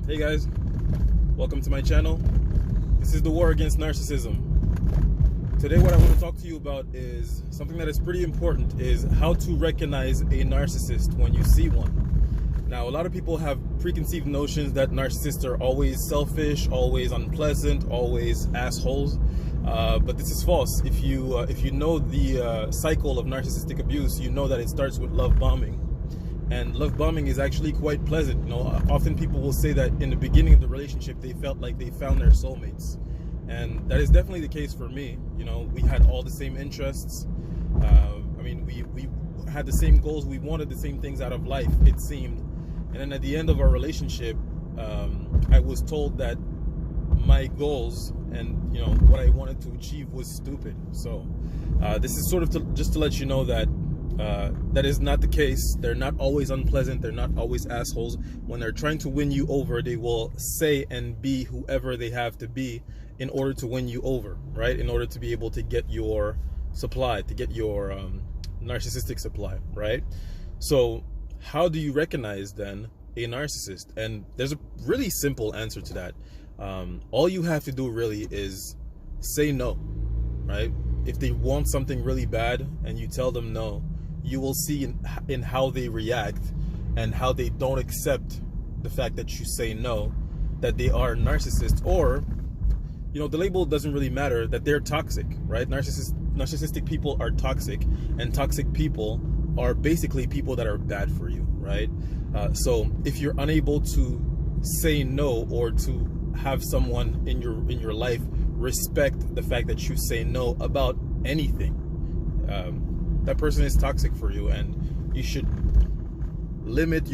Hey guys, welcome to my channel. This is the war against narcissism. Today what I want to talk to you about is something that is pretty important, is how to recognize a narcissist when you see one. Now, a lot of people have preconceived notions that narcissists are always selfish, always unpleasant, always assholes, but this is false. If you know the cycle of narcissistic abuse, you know that it starts with love bombing. And love bombing is actually quite pleasant. You know, often people will say that in the beginning of the relationship, they felt like they found their soulmates. And that is definitely the case for me. You know, we had all the same interests. We had the same goals. We wanted the same things out of life, it seemed. And then at the end of our relationship, I was told that my goals and, you know, what I wanted to achieve was stupid. So this is sort of just to let you know that that is not the case. They're not always unpleasant. They're not always assholes. When they're trying to win you over, they will say and be whoever they have to be in order to win you over, right? In order to be able to get your supply, to get your narcissistic supply, right? So how do you recognize then a narcissist? And there's a really simple answer to that. All you have to do really is say no, right? If they want something really bad and you tell them no, you will see in how they react and how they don't accept the fact that you say no, that they are narcissists, or, you know, the label doesn't really matter, that they're toxic, right? Narcissistic people are toxic, and toxic people are basically people that are bad for you, right? So if you're unable to say no, or to have someone in your life respect the fact that you say no about anything, that person is toxic for you, and you should limit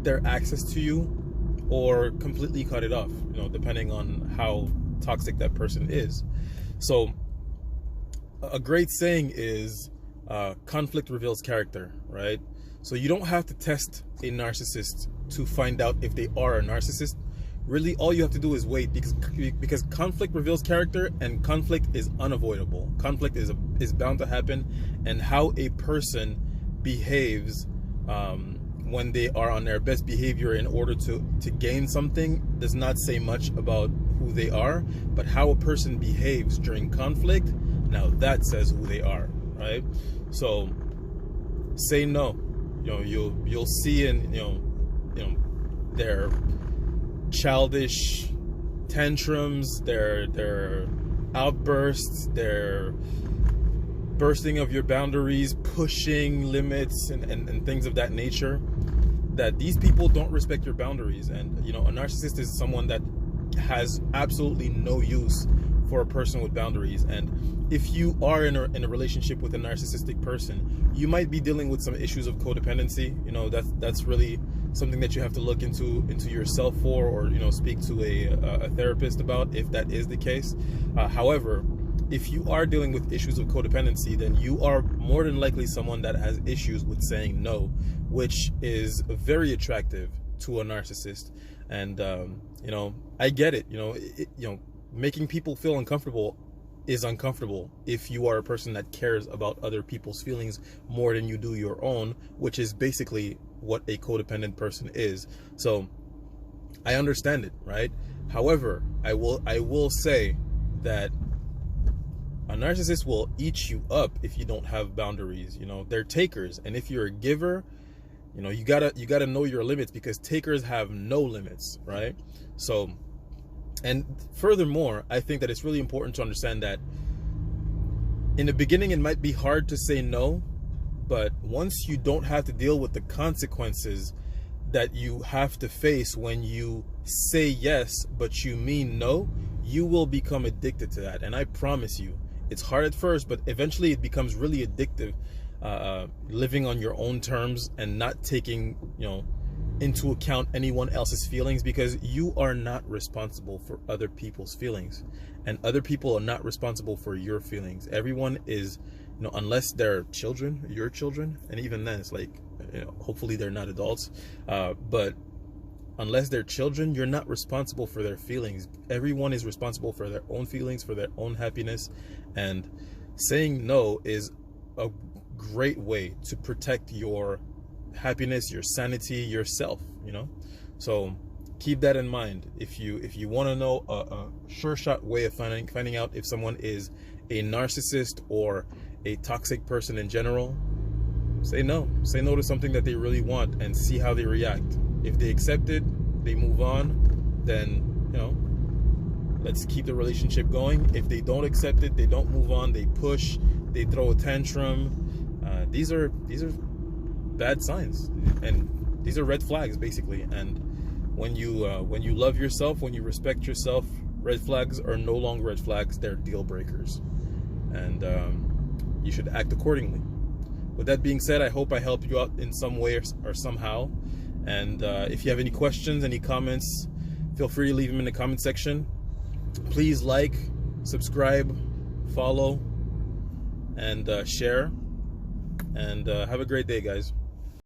their access to you, or completely cut it off, you know, depending on how toxic that person is. So a great saying is conflict reveals character, right? So you don't have to test a narcissist to find out if they are a narcissist. Really, all you have to do is wait, because conflict reveals character, and conflict is unavoidable. Conflict is bound to happen, and how a person behaves when they are on their best behavior in order to gain something does not say much about who they are, but how a person behaves during conflict, now that says who they are, right? So say no. You know, you'll see in you know their childish tantrums, their outbursts, their bursting of your boundaries, pushing limits, and things of that nature, that these people don't respect your boundaries. And, you know, a narcissist is someone that has absolutely no use for a person with boundaries. And if you are in a relationship with a narcissistic person, you might be dealing with some issues of codependency. You know, that's really something that you have to look into yourself for, or, you know, speak to a therapist about, if that is the case. However, if you are dealing with issues of codependency, then you are more than likely someone that has issues with saying no, which is very attractive to a narcissist. And you know, I get it. You know, making people feel uncomfortable is uncomfortable if you are a person that cares about other people's feelings more than you do your own, which is basically what a codependent person is. So I understand it, right? However, I will say that a narcissist will eat you up if you don't have boundaries. You know, they're takers, and if you're a giver, you know, you gotta know your limits, because takers have no limits, right? So, and furthermore, I think that it's really important to understand that in the beginning it might be hard to say no, but once you don't have to deal with the consequences that you have to face when you say yes but you mean no, you will become addicted to that. And I promise you, it's hard at first, but eventually it becomes really addictive, living on your own terms and not taking, you know, into account anyone else's feelings, because you are not responsible for other people's feelings, and other people are not responsible for your feelings. Everyone is, you know, unless they're children, your children, and even then it's like, you know, hopefully they're not adults, but unless they're children, you're not responsible for their feelings. Everyone is responsible for their own feelings, for their own happiness, and saying no is a great way to protect your happiness, your sanity, yourself, you know. So keep that in mind. If you want to know a sure shot way of finding out if someone is a narcissist or a toxic person in general, say no to something that they really want and see how they react. If they accept it, they move on, then let's keep the relationship going. If they don't accept it, they don't move on, they push, they throw a tantrum, these are bad signs, and these are red flags basically. And when you love yourself, when you respect yourself, red flags are no longer red flags, they're deal breakers, and you should act accordingly. With that being said, I hope I helped you out in some way or somehow. And if you have any questions, any comments, feel free to leave them in the comment section. Please like, subscribe, follow, and share. And have a great day, guys.